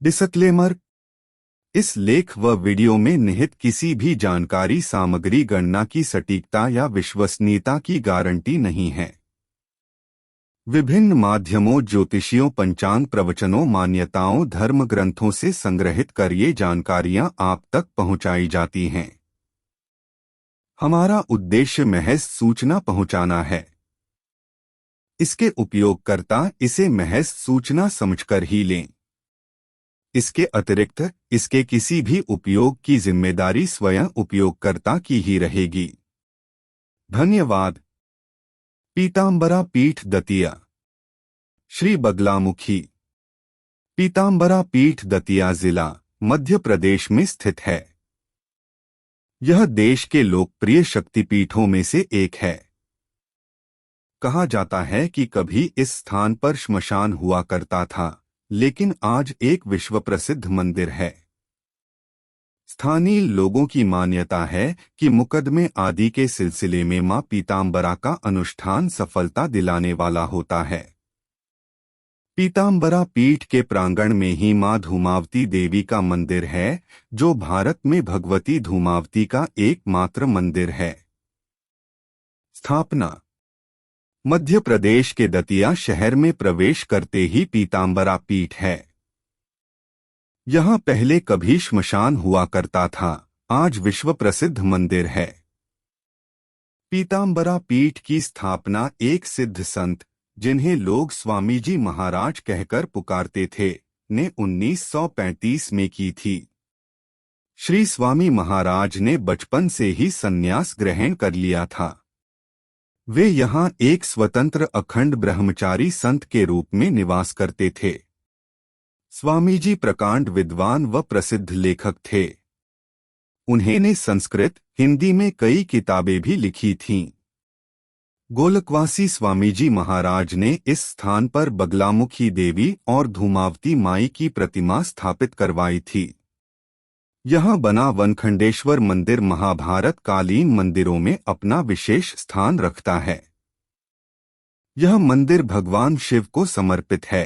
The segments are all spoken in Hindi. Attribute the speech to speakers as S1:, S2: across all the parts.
S1: डिस्क्लेमर। इस लेख व वीडियो में निहित किसी भी जानकारी सामग्री गणना की सटीकता या विश्वसनीयता की गारंटी नहीं है। विभिन्न माध्यमों, ज्योतिषियों, पंचांग प्रवचनों, मान्यताओं, धर्म ग्रंथों से संग्रहित कर ये जानकारियां आप तक पहुंचाई जाती हैं। हमारा उद्देश्य महज सूचना पहुंचाना है। इसके उपयोगकर्ता इसे महज सूचना समझकर ही लें। इसके अतिरिक्त इसके किसी भी उपयोग की जिम्मेदारी स्वयं उपयोगकर्ता की ही रहेगी। धन्यवाद। पीतांबरा पीठ दतिया, श्री बगलामुखी। पीतांबरा पीठ दतिया जिला मध्य प्रदेश में स्थित है। यह देश के लोकप्रिय शक्तिपीठों में से एक है। कहा जाता है कि कभी इस स्थान पर श्मशान हुआ करता था, लेकिन आज एक विश्व प्रसिद्ध मंदिर है। स्थानीय लोगों की मान्यता है कि मुकदमे आदि के सिलसिले में मां पीतांबरा का अनुष्ठान सफलता दिलाने वाला होता है। पीतांबरा पीठ के प्रांगण में ही मां धूमावती देवी का मंदिर है, जो भारत में भगवती धूमावती का एकमात्र मंदिर है। स्थापना। मध्य प्रदेश के दतिया शहर में प्रवेश करते ही पीतांबरा पीठ है। यहाँ पहले कभी श्मशान हुआ करता था, आज विश्व प्रसिद्ध मंदिर है। पीतांबरा पीठ की स्थापना एक सिद्ध संत, जिन्हें लोग स्वामी जी महाराज कहकर पुकारते थे, ने 1935 में की थी। श्री स्वामी महाराज ने बचपन से ही संन्यास ग्रहण कर लिया था। वे यहाँ एक स्वतंत्र अखंड ब्रह्मचारी संत के रूप में निवास करते थे। स्वामी जी प्रकांड विद्वान व प्रसिद्ध लेखक थे। उन्होंने संस्कृत, हिंदी में कई किताबें भी लिखी थीं। गोलकवासी स्वामी जी महाराज ने इस स्थान पर बगलामुखी देवी और धूमावती माई की प्रतिमा स्थापित करवाई थी। यहाँ बना वनखंडेश्वर मंदिर महाभारत कालीन मंदिरों में अपना विशेष स्थान रखता है। यह मंदिर भगवान शिव को समर्पित है।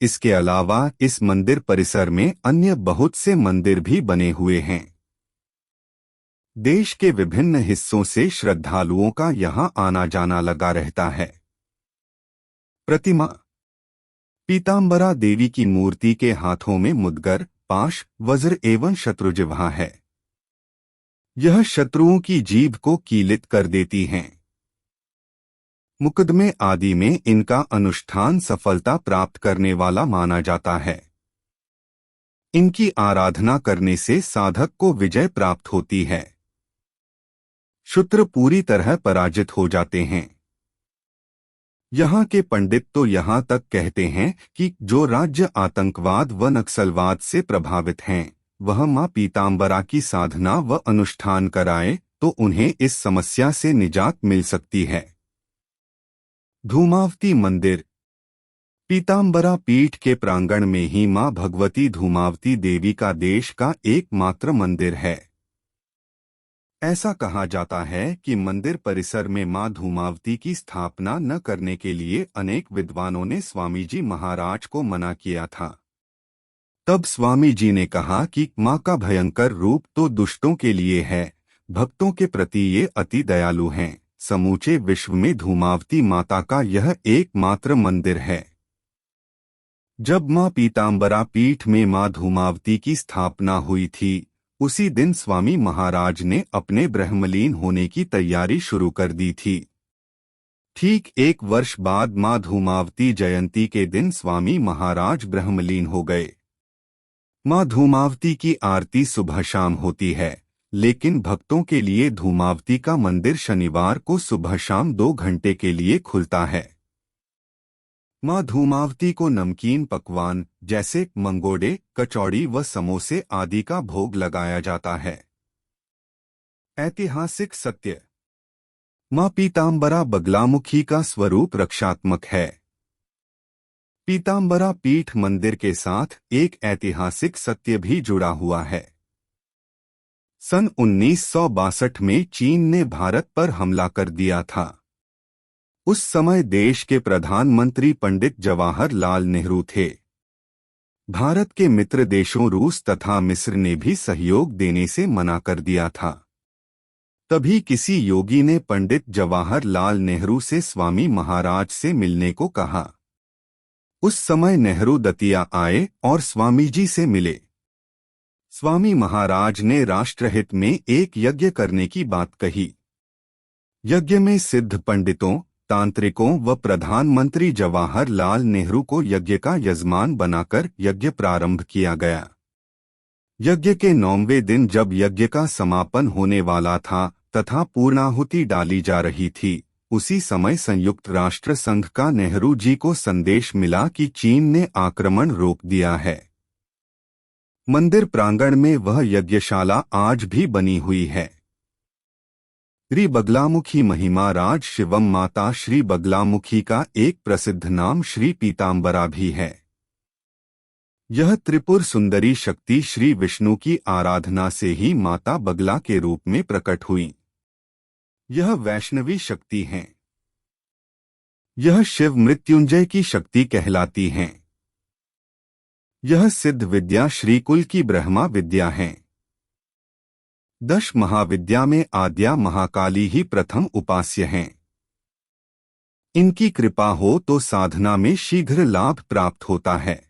S1: इसके अलावा इस मंदिर परिसर में अन्य बहुत से मंदिर भी बने हुए हैं। देश के विभिन्न हिस्सों से श्रद्धालुओं का यहाँ आना जाना लगा रहता है। प्रतिमा। पीतांबरा देवी की मूर्ति के हाथों में मुद्गर, पाश, वज्र एवं शत्रुजिह्वा है। यह शत्रुओं की जीभ को कीलित कर देती हैं। मुकदमे आदि में इनका अनुष्ठान सफलता प्राप्त करने वाला माना जाता है। इनकी आराधना करने से साधक को विजय प्राप्त होती है। शत्रु पूरी तरह पराजित हो जाते हैं। यहाँ के पंडित तो यहाँ तक कहते हैं कि जो राज्य आतंकवाद व नक्सलवाद से प्रभावित हैं, वह मां पीतांबरा की साधना व अनुष्ठान कराए तो उन्हें इस समस्या से निजात मिल सकती है। धूमावती मंदिर। पीतांबरा पीठ के प्रांगण में ही मां भगवती धूमावती देवी का देश का एकमात्र मंदिर है। ऐसा कहा जाता है कि मंदिर परिसर में मां धूमावती की स्थापना न करने के लिए अनेक विद्वानों ने स्वामी जी महाराज को मना किया था। तब स्वामी जी ने कहा कि मां का भयंकर रूप तो दुष्टों के लिए है, भक्तों के प्रति ये अति दयालु हैं। समूचे विश्व में धूमावती माता का यह एकमात्र मंदिर है। जब मां पीतांबरा पीठ में मां धूमावती की स्थापना हुई थी, उसी दिन स्वामी महाराज ने अपने ब्रह्मलीन होने की तैयारी शुरू कर दी थी। ठीक 1 वर्ष बाद मां धूमावती जयंती के दिन स्वामी महाराज ब्रह्मलीन हो गए। मां धूमावती की आरती सुबह शाम होती है, लेकिन भक्तों के लिए धूमावती का मंदिर शनिवार को सुबह शाम 2 घंटे के लिए खुलता है। मां धूमावती को नमकीन पकवान जैसे मंगोड़े, कचौड़ी व समोसे आदि का भोग लगाया जाता है। ऐतिहासिक सत्य। मां पीतांबरा बगलामुखी का स्वरूप रक्षात्मक है। पीतांबरा पीठ मंदिर के साथ एक ऐतिहासिक सत्य भी जुड़ा हुआ है। सन 1962 में चीन ने भारत पर हमला कर दिया था। उस समय देश के प्रधानमंत्री पंडित जवाहरलाल नेहरू थे। भारत के मित्र देशों रूस तथा मिस्र ने भी सहयोग देने से मना कर दिया था। तभी किसी योगी ने पंडित जवाहरलाल नेहरू से स्वामी महाराज से मिलने को कहा। उस समय नेहरू दतिया आए और स्वामी जी से मिले। स्वामी महाराज ने राष्ट्रहित में एक यज्ञ करने की बात कही। यज्ञ में सिद्ध पंडितों, तांत्रिकों व प्रधानमंत्री जवाहरलाल नेहरू को यज्ञ का यजमान बनाकर यज्ञ प्रारंभ किया गया। यज्ञ के 9वें दिन जब यज्ञ का समापन होने वाला था तथा पूर्णाहुति डाली जा रही थी, उसी समय संयुक्त राष्ट्र संघ का नेहरू जी को संदेश मिला कि चीन ने आक्रमण रोक दिया है। मंदिर प्रांगण में वह यज्ञशाला आज भी बनी हुई है। श्री बगलामुखी महिमा राज शिवम माता श्री बगलामुखी का एक प्रसिद्ध नाम श्री पीतांबरा भी है। यह त्रिपुर सुंदरी शक्ति श्री विष्णु की आराधना से ही माता बगला के रूप में प्रकट हुई। यह वैष्णवी शक्ति हैं। यह शिव मृत्युंजय की शक्ति कहलाती हैं। यह सिद्ध विद्या श्रीकुल की ब्रह्मा विद्या हैं। 10 महाविद्या में आद्या महाकाली ही प्रथम उपास्य हैं। इनकी कृपा हो तो साधना में शीघ्र लाभ प्राप्त होता है।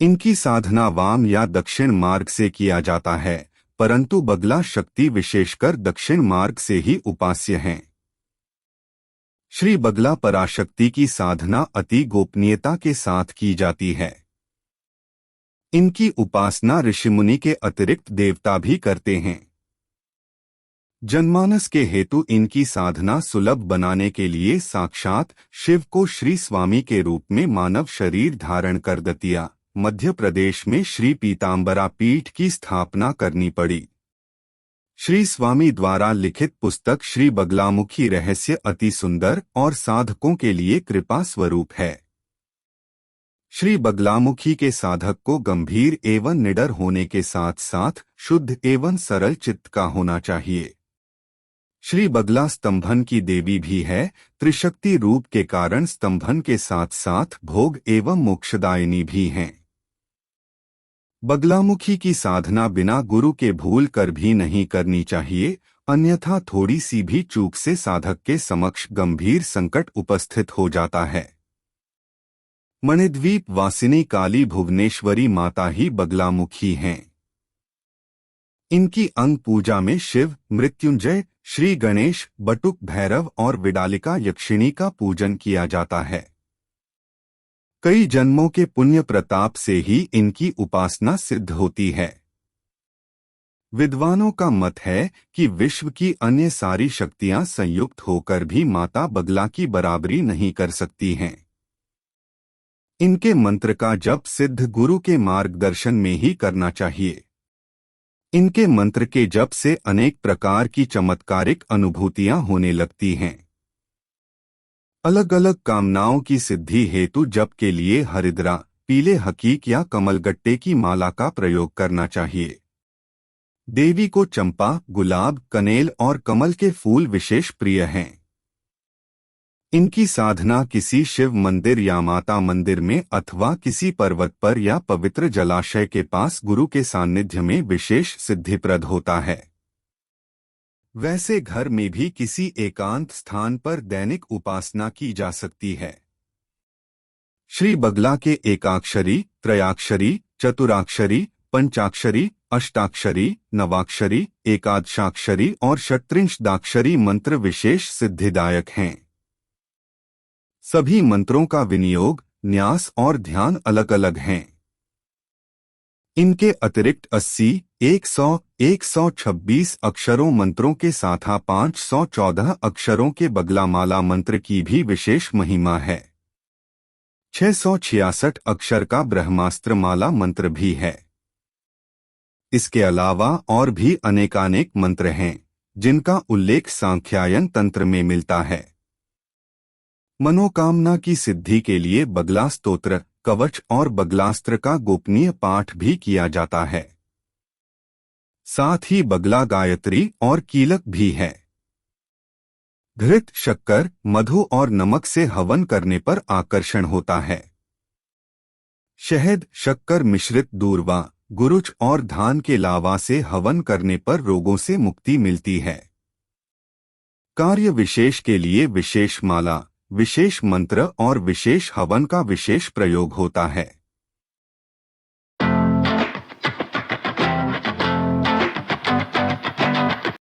S1: इनकी साधना वाम या दक्षिण मार्ग से किया जाता है, परंतु बगला शक्ति विशेषकर दक्षिण मार्ग से ही उपास्य हैं। श्री बगला पराशक्ति की साधना अति गोपनीयता के साथ की जाती है। इनकी उपासना ऋषिमुनि के अतिरिक्त देवता भी करते हैं। जनमानस के हेतु इनकी साधना सुलभ बनाने के लिए साक्षात शिव को श्री स्वामी के रूप में मानव शरीर धारण कर दतिया, मध्य प्रदेश में श्री पीतांबरा पीठ की स्थापना करनी पड़ी। श्री स्वामी द्वारा लिखित पुस्तक श्री बगलामुखी रहस्य अति सुंदर और साधकों के लिए कृपा स्वरूप है। श्री बगलामुखी के साधक को गंभीर एवं निडर होने के साथ साथ शुद्ध एवं सरल चित्त का होना चाहिए। श्री बगला स्तंभन की देवी भी है। त्रिशक्ति रूप के कारण स्तंभन के साथ साथ भोग एवं मोक्षदायिनी भी हैं। बगलामुखी की साधना बिना गुरु के भूल कर भी नहीं करनी चाहिए, अन्यथा थोड़ी सी भी चूक से साधक के समक्ष गंभीर संकट उपस्थित हो जाता है। मणिद्वीप वासिनी काली भुवनेश्वरी माता ही बगलामुखी हैं। इनकी अंग पूजा में शिव, मृत्युंजय, श्री गणेश, बटुक भैरव और विडालिका यक्षिणी का पूजन किया जाता है। कई जन्मों के पुण्य प्रताप से ही इनकी उपासना सिद्ध होती है। विद्वानों का मत है कि विश्व की अन्य सारी शक्तियां संयुक्त होकर भी माता बगला की बराबरी नहीं कर सकती हैं। इनके मंत्र का जप सिद्ध गुरु के मार्गदर्शन में ही करना चाहिए। इनके मंत्र के जप से अनेक प्रकार की चमत्कारिक अनुभूतियां होने लगती हैं। अलग अलग कामनाओं की सिद्धि हेतु जप के लिए हरिद्रा, पीले हकीक या कमलगट्टे की माला का प्रयोग करना चाहिए। देवी को चंपा, गुलाब, कनेल और कमल के फूल विशेष प्रिय हैं। इनकी साधना किसी शिव मंदिर या माता मंदिर में अथवा किसी पर्वत पर या पवित्र जलाशय के पास गुरु के सानिध्य में विशेष सिद्धिप्रद होता है। वैसे घर में भी किसी एकांत स्थान पर दैनिक उपासना की जा सकती है। श्री बगला के एकाक्षरी, त्रयाक्षरी, चतुराक्षरी, पंचाक्षरी, अष्टाक्षरी, नवाक्षरी, एकादशाक्षरी और षट्त्रिंशदाक्षरी मंत्र विशेष सिद्धिदायक हैं। सभी मंत्रों का विनियोग, न्यास और ध्यान अलग अलग हैं। इनके अतिरिक्त 80, 100, 126 अक्षरों मंत्रों के साथ 514 अक्षरों के बगलामाला मंत्र की भी विशेष महिमा है। 666 अक्षर का ब्रह्मास्त्र माला मंत्र भी है। इसके अलावा और भी अनेकानेक मंत्र हैं, जिनका उल्लेख सांख्यायन तंत्र में मिलता है। मनोकामना की सिद्धि के लिए बगला स्तोत्र, कवच और बगलास्त्र का गोपनीय पाठ भी किया जाता है। साथ ही बगला गायत्री और कीलक भी है। घृत, शक्कर, मधु और नमक से हवन करने पर आकर्षण होता है। शहद, शक्कर मिश्रित दूर्वा, गुरुच और धान के लावा से हवन करने पर रोगों से मुक्ति मिलती है। कार्य विशेष के लिए विशेष माला, विशेष मंत्र और विशेष हवन का विशेष प्रयोग होता है।